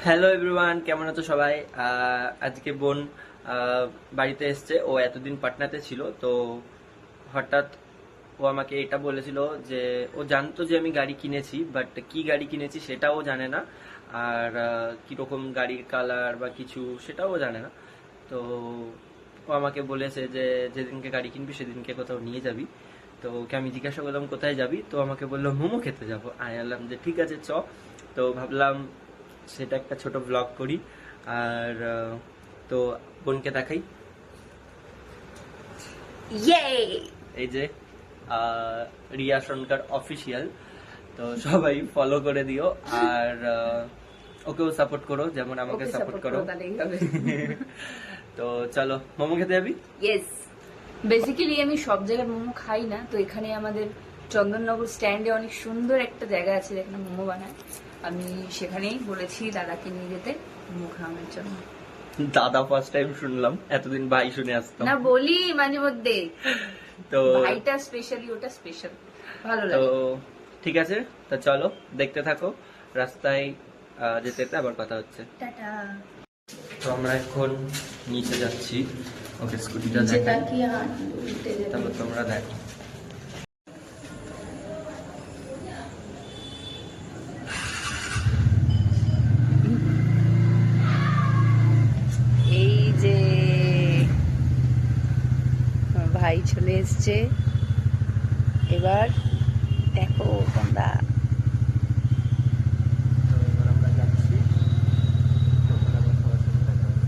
Hello everyone, কেমন আছো সবাই? আজকে বোন বাড়িতে এসছে। ও এতদিন পাটনাতে ছিল, তো হঠাৎ ও আমাকে এটা বলেছিল যে ও জানতো যে আমি গাড়ি কিনেছি, বাট কি গাড়ি কিনেছি সেটাও জানে না। আর কিরকম গাড়ির কালার বা কিছু সেটাও জানে না। তো ও আমাকে বলেছে যে যেদিনকে গাড়ি কিনবি সেদিনকে কোথাও নিয়ে যাবি। তো ওকে আমি জিজ্ঞাসা করলাম কোথায় যাবি, তো আমাকে বললো মোমো খেতে যাবো। আমি বললাম যে ঠিক আছে চ। তো ভাবলাম সেটা একটা ছোট ব্লগ করি। আর তো বোনকে দেখাই। ইয়ে এই যে রিয়া সনকার অফিসিয়াল। তো সবাই ফলো করে দিও, আর ওকেও সাপোর্ট করো যেমন আমাকে ওকে সাপোর্ট সাপোর্ট করো। করো তাহলেই হবে। তো চলো মোমো খেতে যাবি। ইয়েস, বেসিক্যালি আমি সব জায়গায় মোমো খাই না, তো এখানে আমাদের চন্দননগর স্ট্যান্ডে অনেক সুন্দর একটা জায়গা আছে যেখানে মোমো বানায়। আমি সেখানেই বলেছি দাদাকে নিয়ে যেতে মোমো খাওয়ানোর জন্য। দাদা ফার্স্ট টাইম শুনলাম, এতদিন ভাই শুনে আসতাম। না বলি মাঝে মধ্যে তো ভাইটা স্পেশালি, ওটা স্পেশাল, ভালো তো লাগে। ঠিক আছে, তো চলো দেখতে থাকো। রাস্তায় যেতে যেতে আবার কথা হচ্ছে। টাটা। তো আমরা এখন নিচে যাচ্ছি। ওকে স্কুটিটা নিচে দেখাই, তাকিয়ে হাঁটতে যেতে। তারপর তোমরা দেখো। এই যে আমার ভাই চলে এসছে, এবার দেখো তোমরা। তো এবার আমরা যাচ্ছি, তখন আবার সবার সাথে দেখা হবে।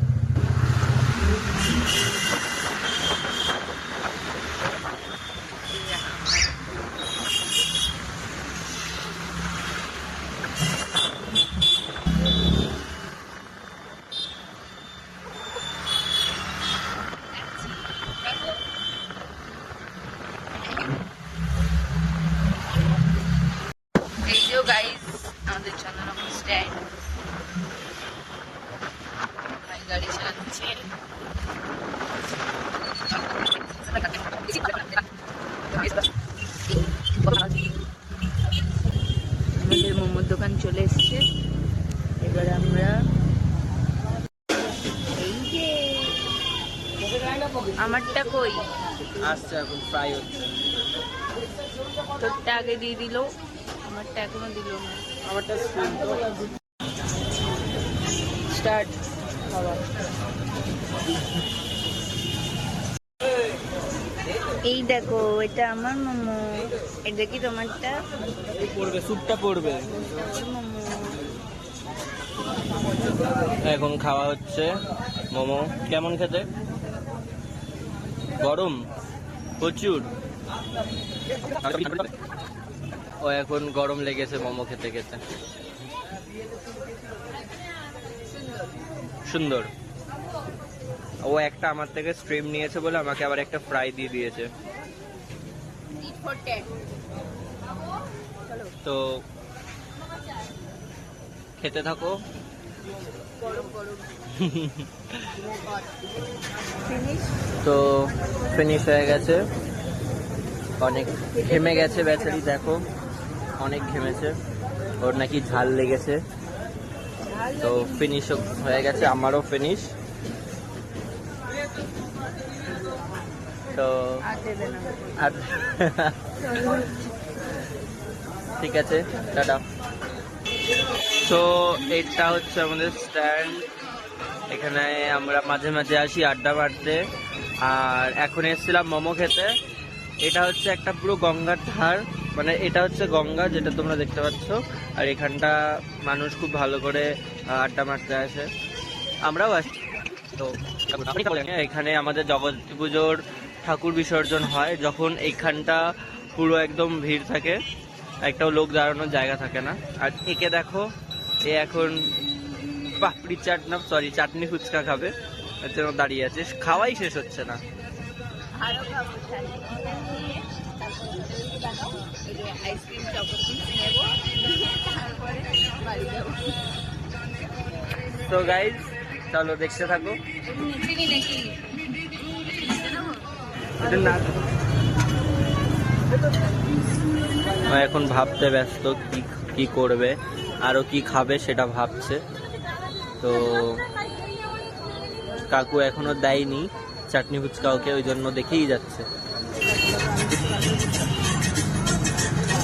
এই যে গাইস আমাদের চন্দননগর স্ট্যান্ড, ভাই গাড়ি চালাচ্ছে। আমাদের মোমোর দোকান চলে এসছে, এবার আমরা এই যে আমারটা কই, আসছে এখন ফ্রাই হচ্ছে। তোরটা আগে দিয়ে দিল, আমারটা এখনো দিল না। আমারটা স্টার্ট খাওয়া। এই দেখো এটা আমার মোমো, এটা কি তোমারটা? পড়বে, স্যুপটা পড়বে। আমার মোমো। এখন খাওয়া হচ্ছে মোমো। কেমন খেতে? গরম প্রচুর। ও এখন গরম লেগেছে মোমো খেতে খেতে। সুন্দর। ও একটা আমার থেকে স্ট্রিম নিয়েছে বলে আমাকে আবার একটা ফ্রাই দিয়ে দিয়েছে। তো খেতে থাকো। তো ফিনিশ হয়ে গেছে, অনেক ঘেমে গেছে বেচারি, দেখো অনেক ঘেমেছে, ওর নাকি ঝাল লেগেছে। তো ফিনিশ হয়ে গেছে, আমারও ফিনিশ। তো আর ঠিক আছে, টাটা। তো এটা হচ্ছে আমাদের স্ট্যান্ড, এখানে আমরা মাঝে মাঝে আসি আড্ডা মারতে। আর এখন এসেছিলাম মোমো খেতে। এটা হচ্ছে একটা পুরো গঙ্গার ধার, মানে এটা হচ্ছে গঙ্গা যেটা তোমরা দেখতে পাচ্ছ। আর এখানটা মানুষ খুব ভালো করে আড্ডা মারতে আসে, আমরাও আসি। তো এখানে আমাদের জগদ্ধাত্রী পুজোর ঠাকুর বিসর্জন হয়, যখন এইখানটা পুরো একদম ভিড় থাকে, একটাও লোক দাঁড়ানোর জায়গা থাকে না। আর একে দেখো, এ এখন পাপড়ি চাট না সরি চাটনি ফুচকা খাবে, এর জন্য দাঁড়িয়ে আছে, খাওয়াই শেষ হচ্ছে না। আইসক্রিম চকোচিপস নেবো, তারপরে বাড়ি যাবো। তো গাইজ চলো দেখতে থাকো। চিনি নাকি? এটা না, ও এখন ভাবতে ব্যস্ত কি কি করবে, আরো কি খাবে সেটা ভাবছে। তো কাকু এখনো দেয়নি চাটনি ফুচকা ওকে, ওই জন্য দেখেই যাচ্ছে।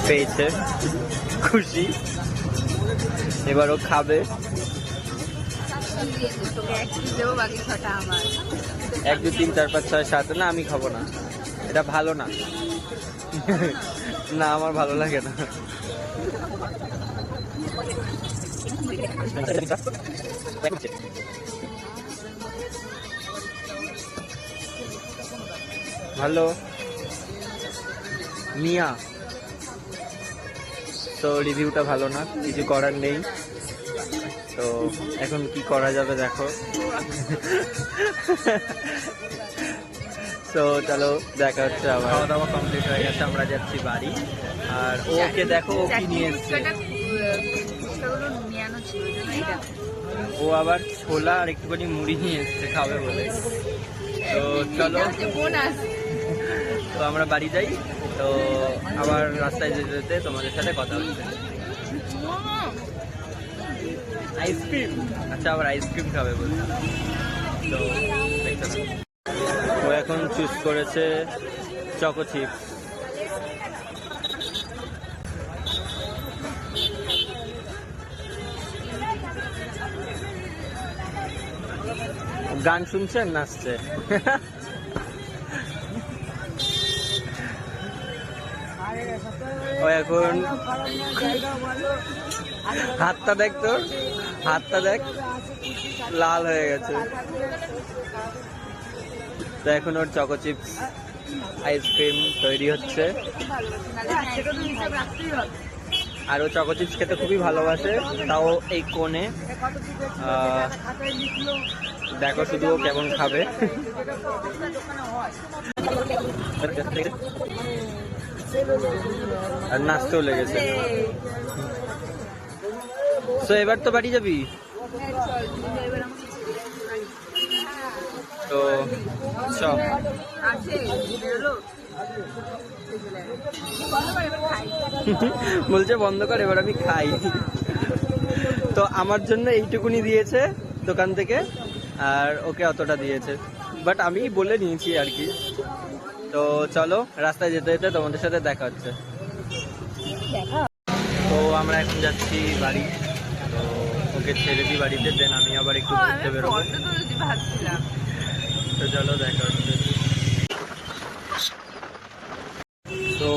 পেয়েছে, খুশি, এবারও খাবে। 1 2 3 4 5 6 7 না, আমি খাবো না, এটা ভালো না। না আমার ভালো লাগে না। ভালো মিয়া, তো রিভিউটা ভালো না, কিছু করার নেই। তো এখন কি করা যাবে দেখো। তো চলো দেখা হচ্ছে আবার। খাওয়া দাওয়া কমপ্লিট হয়ে গেছে, আমরা যাচ্ছি বাড়ি। আর ওকে দেখো ও কি নিয়ে এসছে, ও আবার ছোলা আর একটুখানি মুড়ি নিয়ে এসছে খাবে বলে। তো চলো, তো আমরা বাড়ি যাই। তো আবার রাস্তায় যেতে যেতে তোমাদের সাথে কথা হচ্ছে। আইসক্রিম, আচ্ছা আবার আইসক্রিম খাবে বলছে। তো দেখতে পাচ্ছি ও এখন চুজ করেছে চকো চিপস। গান শুনছেন, নাচছে। ও এখন হাতটা দেখ, তোর হাতটা দেখ, লাল হয়ে গেছে। তো এখন ওর চকো চিপস আইসক্রিম তৈরি হচ্ছে। আর ও চকো চিপস খেতে খুবই ভালোবাসে, তাও এই কোণে। দেখো শুধু ও কেমন খাবে। আর নাচতেও লেগেছে। তো এবার তো বাড়ি যাবি, তো সব বলছে বন্ধ কর, এবার আমি খাই। তো আমার জন্য এইটুকুনি দিয়েছে দোকান থেকে, আর ওকে অতটা দিয়েছে, বাট আমি বলে নিয়েছি আর কি। তো চলো, রাস্তায় যেতে যেতে তোমাদের সাথে দেখা হচ্ছে। তো আমরা এখন যাচ্ছি বাড়ি। তো ওকে ছেড়ে দিই বাড়িতে, দেন আমি আবার একটু ঘুরতে বেরোবো। তো চলো দেখা হচ্ছে। তো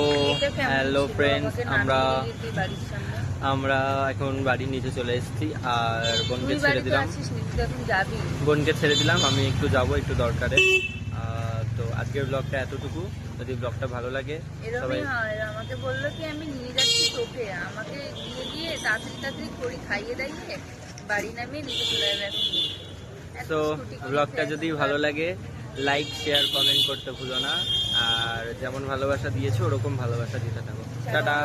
হ্যালো ফ্রেন্ডস, আমরা এখন বাড়ির নিচে চলে এসেছি। আর বোনকে ছেড়ে দিলাম, আমি একটু যাবো, একটু দরকারে। তো আজকের ব্লগটা এতটুকু। যদি ব্লগটা ভালো লাগে সবাই আমাকে বললো কি আমি নিয়ে যাচ্ছি তোকে, আমাকে দিয়ে তাড়াতাড়ি করে খাইয়ে দাইয়ে বাড়ি নামিয়ে নিচে চলে যাবে। তো ব্লগটা যদি ভালো লাগে লাইক শেয়ার কমেন্ট করতে ভুলো না। আর যেমন ভালোবাসা দিয়েছো ওরকম ভালোবাসা দিতে থাকো। টাটা।